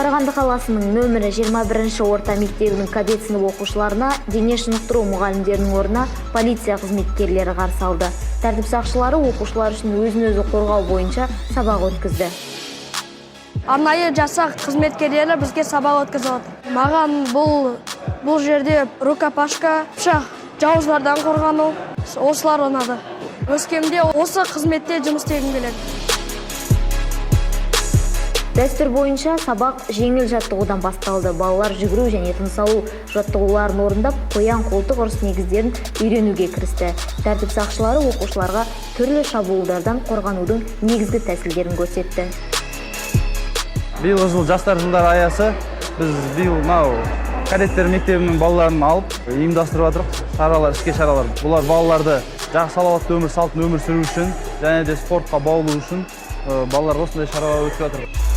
Қарағанды қаласының нөмірі 21 орта мектебінің кадет сынып оқушыларына дене шынықтыру мұғалімдерінің орнына полиция қызметкерлері қарсы алды. Тәртіп сақшылары оқушылар үшін өзін-өзі қорғау бойынша сабақ өткізді. Арнайы жасақ қызметкерлері бізге сабақ өткізіп отыр. Маған бұл жерде рукопашка, пышақ, жауыздардан қорғану, осылар ұнады. Өскемде осы қызметте жұмыс істегім келеді. Дәстүр бойынша сабақ жеңіл жаттығудан басталды. Балалар жүгіру және тыныс алу жаттығуларын орындап, қоян қолтық ұрыс негіздерін үйренуге кірісті. Тәртіп сақшылары оқушыларға түрлі шабуылдардан қорғанудың негізгі тәсілдерін көрсетті. Биылғы жыл жастар жылдары аясы біз кадеттер мектебінің балаларын алып ұйымдастырып жатырмыз. Іске шаралар. Бұлар балаларды жақсы салауатты өмір салтын өмір сүру үшін және де спортқа баулу үшін балалар осындай шаралар өткізіп жатыр.